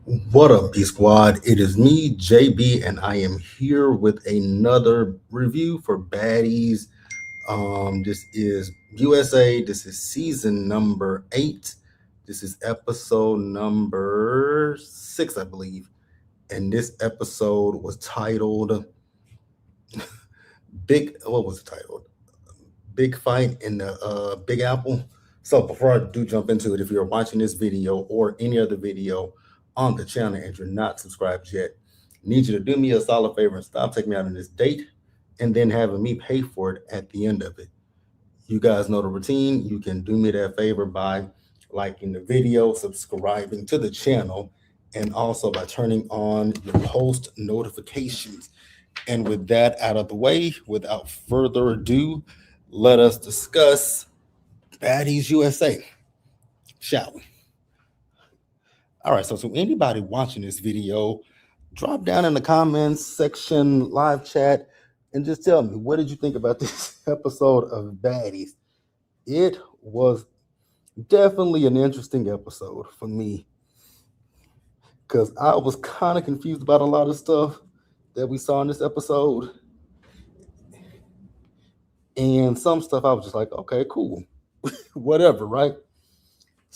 What up, B Squad? It is me, JB, and I am here with another review for Baddies. This is USA. This is season number 8. This is episode number 6, I believe. And this episode was titled Big. What was it titled? Big Fight in the Big Apple. So before I do jump into it, if you're watching this video or any other video on the channel and you're not subscribed yet, I need you to do me a solid favor and stop taking me out on this date and then having me pay for it at the end of it. You guys know the routine. You can do me that favor by liking the video, subscribing to the channel, and also by turning on your post notifications. And with that out of the way, without further ado, let us discuss Baddies USA, shall we? All right, so anybody watching this video, drop down in the comments section, live chat, and just tell me, what did you think about this episode of Baddies? It was definitely an interesting episode for me because I was kind of confused about a lot of stuff that we saw in this episode. And some stuff I was just like, okay, cool, whatever, right?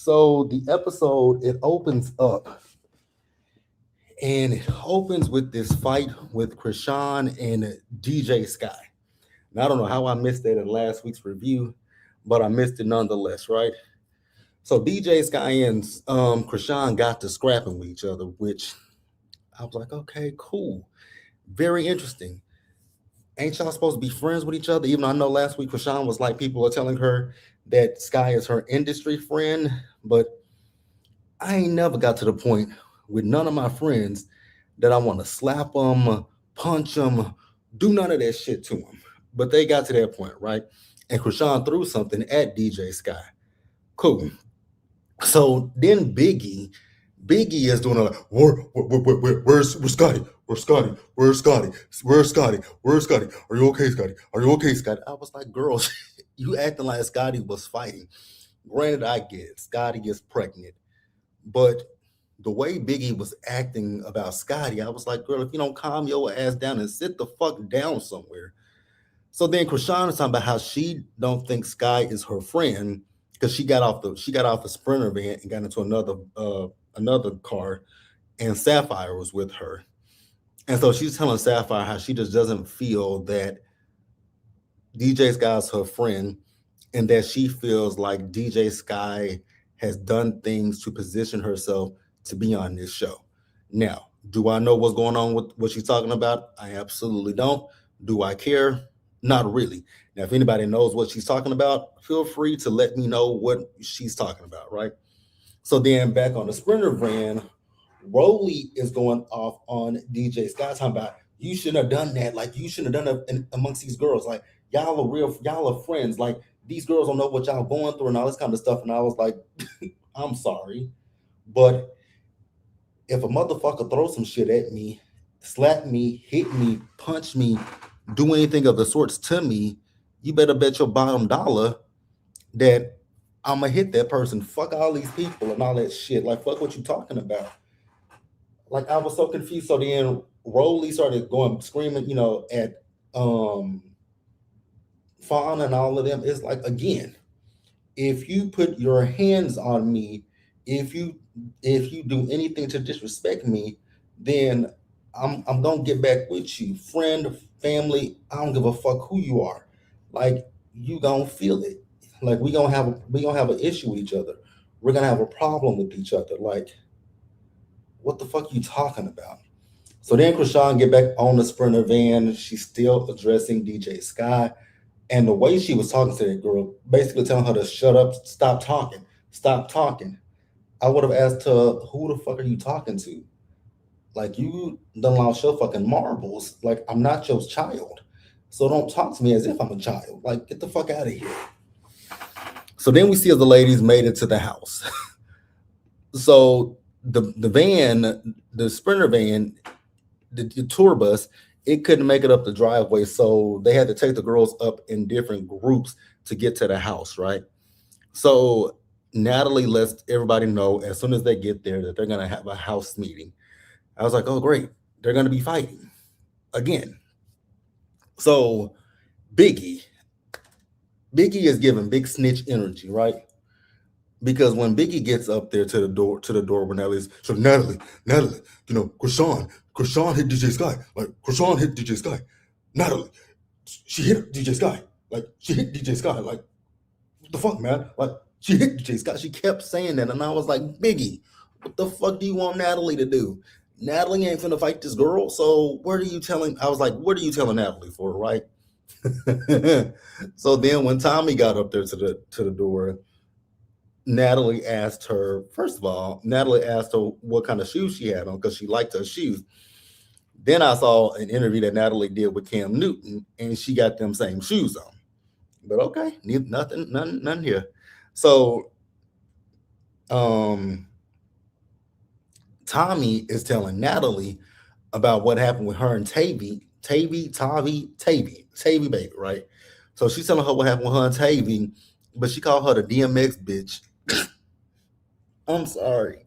So the episode, it opens up and it opens with this fight with Krishan and DJ Sky. Now, I don't know how I missed that in last week's review, but I missed it nonetheless, right? So DJ Sky and Krishan got to scrapping with each other, which I was like, okay, cool. Very interesting. Ain't y'all supposed to be friends with each other? Even though I know last week Krishan was like, people are telling her that Sky is her industry friend, but I ain't never got to the point with none of my friends that I want to slap them, punch them, do none of that shit to them. But they got to that point, right? And Krishan threw something at DJ Sky. Cool. So then Biggie is doing a where's Scotty? Where's Scotty? Where's Scotty? Where's Scotty? Where's Scotty? Are you okay, Scotty? Are you okay, Scotty? I was like, girls, you acting like Scotty was fighting. Granted, I get it. Scotty gets pregnant. But the way Biggie was acting about Scotty, I was like, girl, if you don't calm your ass down and sit the fuck down somewhere. So then Krishan is talking about how she don't think Sky is her friend because she got off the Sprinter van and got into another car, and Sapphire was with her. And so she's telling Sapphire how she just doesn't feel that DJ Sky's her friend and that she feels like DJ Sky has done things to position herself to be on this show. Now, do I know what's going on with what she's talking about? I absolutely don't. Do I care? Not really. Now, if anybody knows what she's talking about, feel free to let me know what she's talking about, right? So then back on the Sprinter van, Rolly is going off on DJ Scott talking about you shouldn't have done that. Like you shouldn't have done it amongst these girls. Like y'all are friends. Like these girls don't know what y'all going through and all this kind of stuff. And I was like, I'm sorry, but if a motherfucker throws some shit at me, slap me, hit me, punch me, do anything of the sorts to me, you better bet your bottom dollar that I'm gonna hit that person. Fuck all these people and all that shit. Like fuck what you talking about. Like I was so confused. So then Rolly started going screaming, at um Fawn and all of them. It's like again, if you put your hands on me, if you if you do anything to disrespect me, then I'm gonna get back with you. Friend, family, I don't give a fuck who you are. Like you gonna feel it. Like we gonna have an issue with each other. We're gonna have a problem with each other. Like, what the fuck you talking about? So then Krishan get back on the Sprinter van. She's still addressing DJ Sky. And the way she was talking to that girl, basically telling her to shut up, stop talking, stop talking. I would have asked her, who the fuck are you talking to? Like, you done lost your fucking marbles. Like, I'm not your child. So don't talk to me as if I'm a child. Like, get the fuck out of here. So then we see as the ladies made it to the house. So the van, the Sprinter van, the tour bus, it couldn't make it up the driveway, so they had to take the girls up in different groups to get to the house, right? So Natalie lets everybody know as soon as they get there that they're gonna have a house meeting. I was like, oh great, they're gonna be fighting again. So Biggie, Biggie is giving big snitch energy, right? Because when Biggie gets up there to the door when Natalie's so Natalie, Krishan hit DJ Sky. Like Krishan hit DJ Sky. Natalie, she hit DJ Sky. Like she hit DJ Sky. Like what the fuck, man? Like she hit DJ Sky. She kept saying that, and I was like, Biggie, what the fuck do you want Natalie to do? Natalie ain't finna fight this girl. So what are you telling? I was like, what are you telling Natalie for, right? So then when Tommy got up there to the door, Natalie asked her, first of all, Natalie asked her what kind of shoes she had on because she liked her shoes. Then I saw an interview that Natalie did with Cam Newton, and she got them same shoes on. But okay, nothing here. So um Tommy is telling Natalie about what happened with her and Tavi baby, right? So she's telling her what happened with her and Tavi, but she called her the DMX bitch. I'm sorry.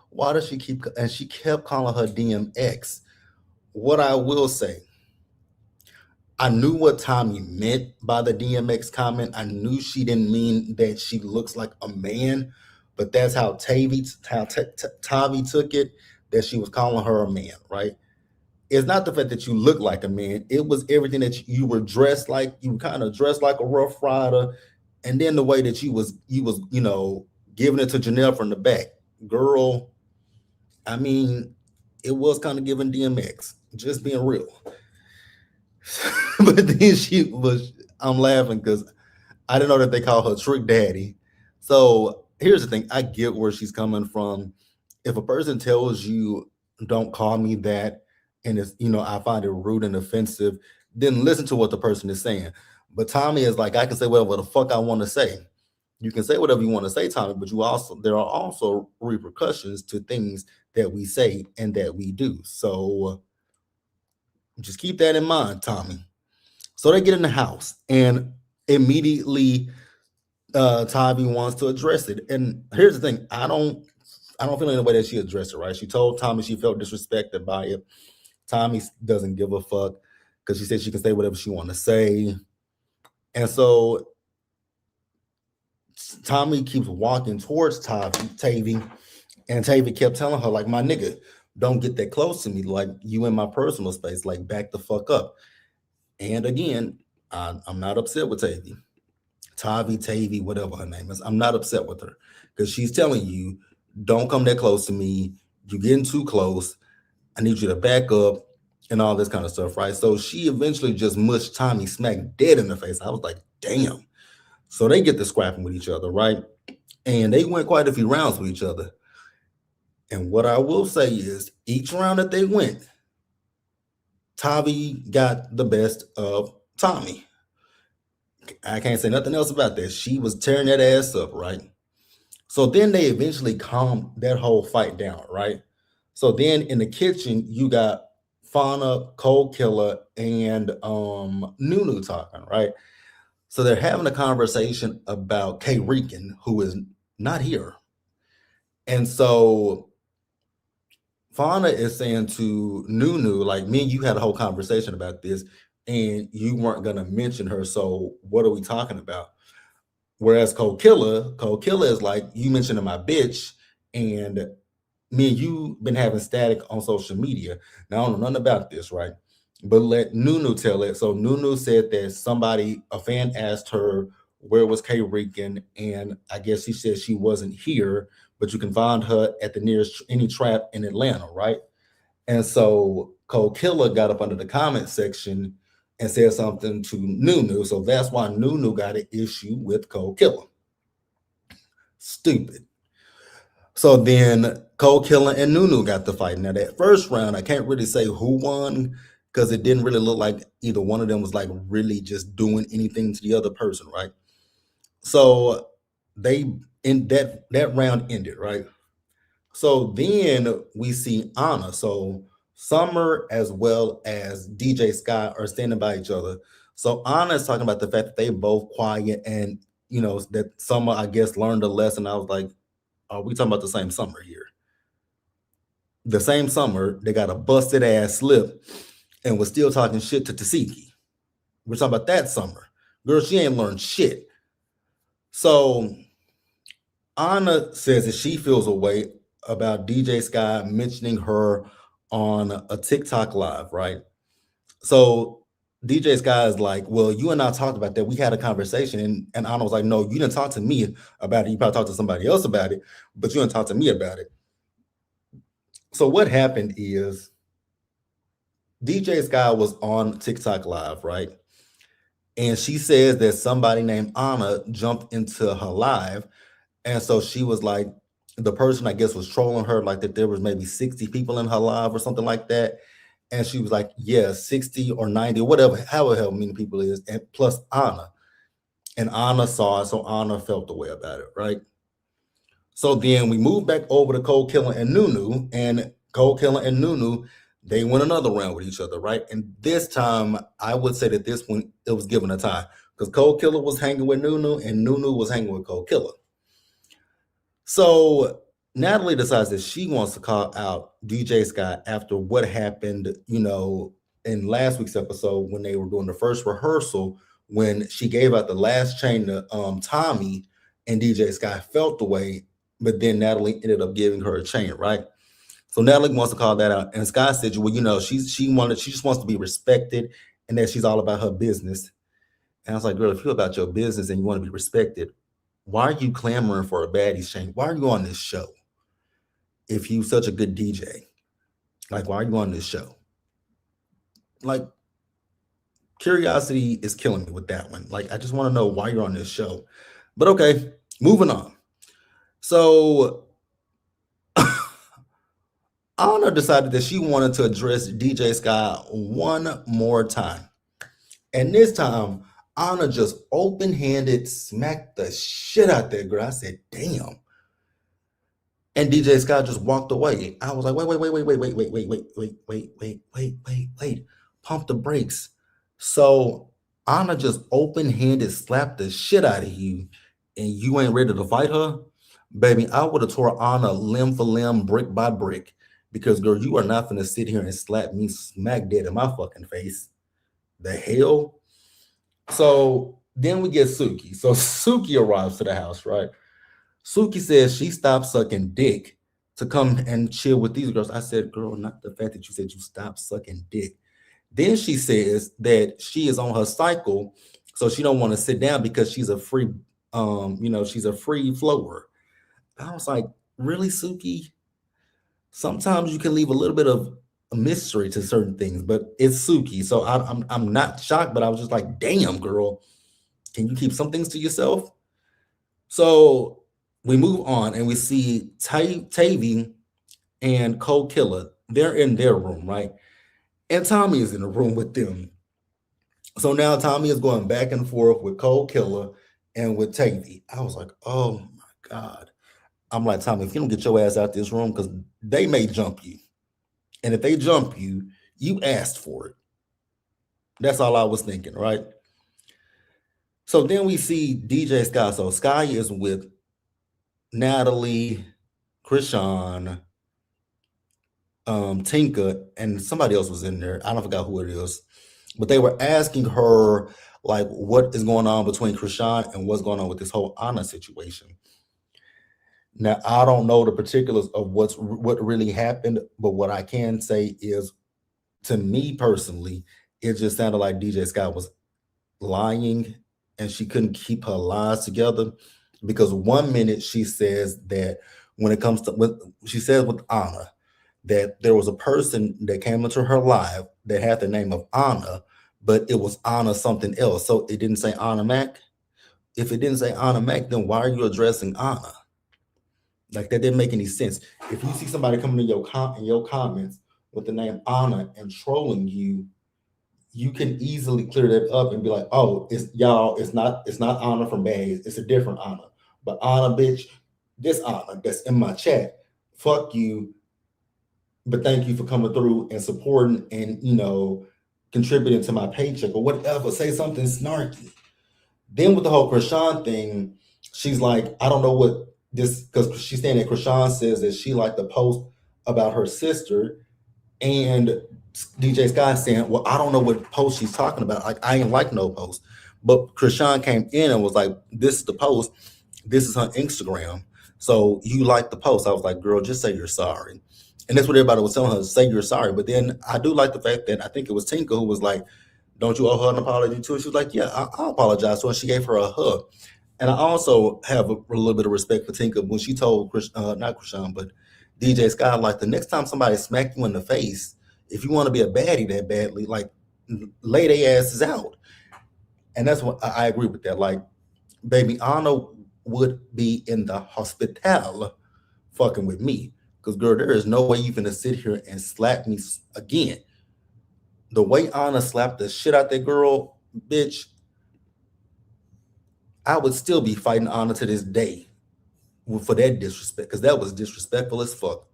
Why does she keep and she kept calling her DMX? What I will say, I knew what Tommy meant by the DMX comment. I knew she didn't mean that she looks like a man, but that's how Tavi took it, that she was calling her a man, right? It's not the fact that you look like a man. It was everything that you were dressed like. You kind of dressed like a Rough Rider, and then the way that you was giving it to Janelle from the back, girl. I mean, it was kind of giving DMX. Just being real. But then I'm laughing because I didn't know that they call her Trick Daddy. So here's the thing, I get where she's coming from. If a person tells you, don't call me that, and I find it rude and offensive, then listen to what the person is saying. But Tommy is like, I can say whatever the fuck I want to say. You can say whatever you want to say, Tommy, but there are also repercussions to things that we say and that we do. So just keep that in mind, Tommy. So they get in the house, and immediately Tavi wants to address it. And here's the thing: I don't feel in the way that she addressed it. Right? She told Tommy she felt disrespected by it. Tommy doesn't give a fuck because she said she can say whatever she want to say. And so Tommy keeps walking towards Tavi, and Tavi kept telling her, like, my nigga, don't get that close to me. Like, you in my personal space. Like, back the fuck up. And again, I'm not upset with Tavi, whatever her name is. I'm not upset with her because she's telling you, don't come that close to me. You're getting too close. I need you to back up and all this kind of stuff, right? So she eventually just mushed Tommy smack dead in the face. I was like, damn. So they get to scrapping with each other, right? And they went quite a few rounds with each other. And what I will say is, each round that they went, Tavi got the best of Tommy. I can't say nothing else about that. She was tearing that ass up, right? So then they eventually calmed that whole fight down, right? So then in the kitchen, you got Fauna, Cold Killer, and Nunu talking, right? So they're having a conversation about K Rican, who is not here. And so Fauna is saying to Nunu, like, me and you had a whole conversation about this, and you weren't gonna mention her. So what are we talking about? Whereas Cold Killer is like, you mentioned my bitch, and me and you been having static on social media. Now I don't know nothing about this, right? But let Nunu tell it. So Nunu said that a fan asked her where was K Rican, and I guess she said she wasn't here, but you can find her at the nearest any trap in Atlanta, right? And so Cold Killer got up under the comment section and said something to Nunu. So that's why Nunu got an issue with Cold Killer. Stupid. So then Cold Killer and Nunu got the fight. Now that first round, I can't really say who won because it didn't really look like either one of them was like really just doing anything to the other person, right? So they in that round ended, right? So then we see Anna. So Summer as well as DJ Scott are standing by each other. So Anna is talking about the fact that they both quiet and that Summer, I guess, learned a lesson. I was like, are we talking about the same Summer here? The same Summer, they got a busted ass slip and was still talking shit to Tasiki. We're talking about that Summer. Girl, she ain't learned shit. So Anna says that she feels a way about DJ Sky mentioning her on a TikTok live, right? So DJ Sky is like, well, you and I talked about that. We had a conversation, and Anna was like, no, you didn't talk to me about it. You probably talked to somebody else about it, but you didn't talk to me about it. So what happened is DJ Sky was on TikTok live, right? And she says that somebody named Anna jumped into her live. And so she was like, the person, I guess, was trolling her, like that there was maybe 60 people in her live or something like that. And she was like, yeah, 60 or 90, whatever, however many people it is, and plus Anna. And Anna saw it, so Anna felt the way about it, right? So then we moved back over to Cold Killer and Nunu, and Cold Killer and Nunu, they went another round with each other, right? And this time, I would say that this one, it was given a tie, because Cold Killer was hanging with Nunu, and Nunu was hanging with Cold Killer. So Natalie decides that she wants to call out DJ Scott after what happened, in last week's episode when they were doing the first rehearsal, when she gave out the last chain to Tommy, and DJ Scott felt the way, but then Natalie ended up giving her a chain, right? So Natalie wants to call that out, and Scott said, well, she just wants to be respected, and that she's all about her business. And I was like, girl, if you're about your business and you want to be respected, why are you clamoring for a Baddies chain? Why are you on this show? If you such a good DJ, like, why are you on this show? Like, curiosity is killing me with that one. Like, I just want to know why you're on this show. But okay, moving on. So Anna decided that she wanted to address DJ Sky one more time. And this time, Anna just open-handed smacked the shit out that girl. I said, damn. And DJ Scott just walked away. I was like, wait. Pump the brakes. So Anna just open-handed slapped the shit out of you, and you ain't ready to fight her? Baby, I would have tore Anna limb for limb, brick by brick. Because, girl, you are not finna sit here and slap me smack dead in my fucking face. The hell? So then we get Suki. So Suki arrives to the house, right? Suki says she stopped sucking dick to come and chill with these girls. I said, girl, not the fact that you said you stopped sucking dick. Then she says that she is on her cycle, so she don't want to sit down because she's a free, she's a free flower. I was like, really, Suki? Sometimes you can leave a little bit of a mystery to certain things, but it's Suki, so I'm not shocked, but I was just like, damn, girl, can you keep some things to yourself? So we move on and we see Tavi and Cold Killer. They're in their room, right? And Tommy is in the room with them. So now Tommy is going back and forth with Cold Killer and with Tavi. I was like, oh my God. I'm like, Tommy, if you don't get your ass out this room, because they may jump you. And if they jump you, you asked for it. That's all I was thinking, right? So then we see DJ Sky. So Sky is with Natalie, Krishan, Tinka, and somebody else was in there. I don't forget who it is. But they were asking her, like, what is going on between Krishan and what's going on with this whole Anna situation. Now, I don't know the particulars of what really happened, but what I can say is, to me personally, it just sounded like DJ Scott was lying and she couldn't keep her lies together, because one minute she says that when it comes to she says with Anna that there was a person that came into her live that had the name of Anna, but it was Anna something else. So it didn't say Anna Mac. If it didn't say Anna Mac, then why are you addressing Anna? Like, that didn't make any sense. If you see somebody coming in your comments with the name Anna and trolling you, you can easily clear that up and be like, oh, it's not Anna from Baddies, it's a different Anna. But Anna, bitch, this Anna that's in my chat, fuck you. But thank you for coming through and supporting and contributing to my paycheck or whatever. Say something snarky. Then with the whole Krishan thing, she's like, I don't know what this, because she's saying that Krishan says that she liked the post about her sister, and DJ Sky saying, well, I don't know what post she's talking about. Like, I ain't like no post. But Krishan came in and was like, this is the post. This is her Instagram. So you like the post. I was like, girl, just say you're sorry. And that's what everybody was telling her, say you're sorry. But then I do like the fact that I think it was Tinka who was like, don't you owe her an apology too? She was like, yeah, I'll apologize to her. She gave her a hug. And I also have a little bit of respect for Tinka when she told not Krishan, but DJ Scott, like, the next time somebody smack you in the face, if you want to be a baddie that badly, like, lay their asses out. And that's what I agree with that. Like, baby, Anna would be in the hospital fucking with me. Because, girl, there is no way you finna sit here and slap me again. The way Anna slapped the shit out that girl, bitch, I would still be fighting Anna to this day for that disrespect. Because that was disrespectful as fuck.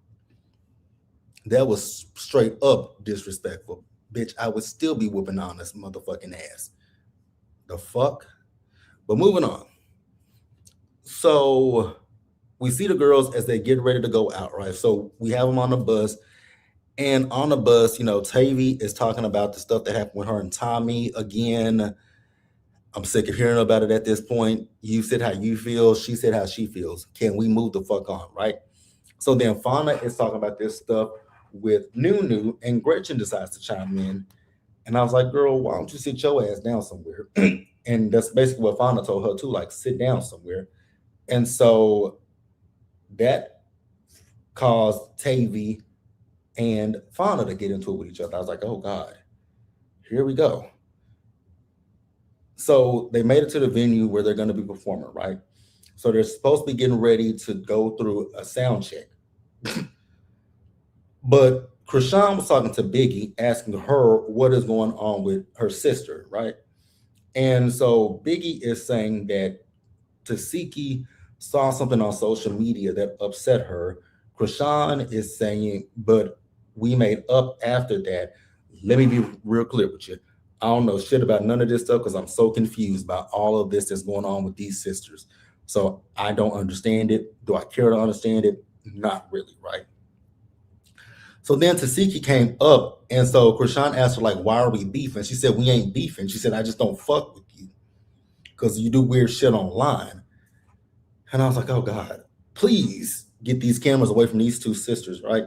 That was straight up disrespectful. Bitch, I would still be whooping Anna's motherfucking ass. The fuck? But moving on. So we see the girls as they get ready to go out, right? So we have them on the bus. And on the bus, Tavi is talking about the stuff that happened with her and Tommy again. I'm sick of hearing about it at this point. You said how you feel. She said how she feels. Can we move the fuck on, right? So then Fauna is talking about this stuff with Nunu, and Gretchen decides to chime in. And I was like, girl, why don't you sit your ass down somewhere? And that's basically what Fauna told her too, like, sit down somewhere. And so that caused Tavi and Fauna to get into it with each other. I was like, oh God, here we go. So they made it to the venue where they're going to be performing, right? So they're supposed to be getting ready to go through a sound check. But Krishan was talking to Biggie, asking her what is going on with her sister, right? And so Biggie is saying that Tasiki saw something on social media that upset her. Krishan is saying, but we made up after that. Let me be real clear with you. I don't know shit about none of this stuff because I'm so confused by all of this that's going on with these sisters. So I don't understand it. Do I care to understand it? Not really, right? So then Tasiki came up, and so Krishan asked her, like, why are we beefing? She said, we ain't beefing. She said, I just don't fuck with you because you do weird shit online. And I was like, oh God, please get these cameras away from these two sisters, right?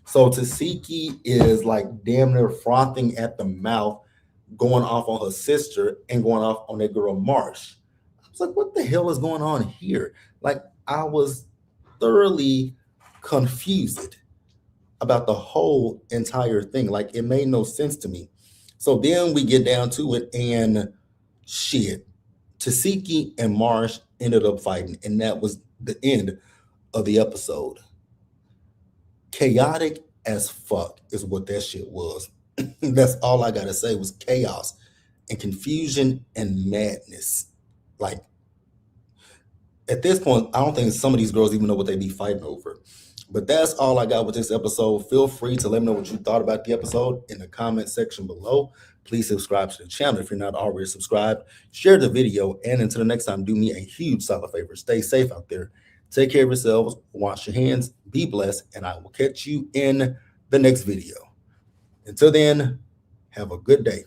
So Tasiki is like damn near frothing at the mouth, going off on her sister and going off on that girl Marsh. I was like, what the hell is going on here? Like, I was thoroughly confused about the whole entire thing. Like, it made no sense to me. So then we get down to it, and shit, Tasiki and Marsh ended up fighting, and that was the end of the episode. Chaotic as fuck is what that shit was. That's all I gotta say was chaos and confusion and madness. Like, at this point, I don't think some of these girls even know what they be fighting over. But that's all I got with this episode. Feel free to let me know what you thought about the episode in the comment section below. Please subscribe to the channel if you're not already subscribed. Share the video, and until the next time, do me a huge solid favor. Stay safe out there. Take care of yourselves. Wash your hands. Be blessed, and I will catch you in the next video. Until then, have a good day.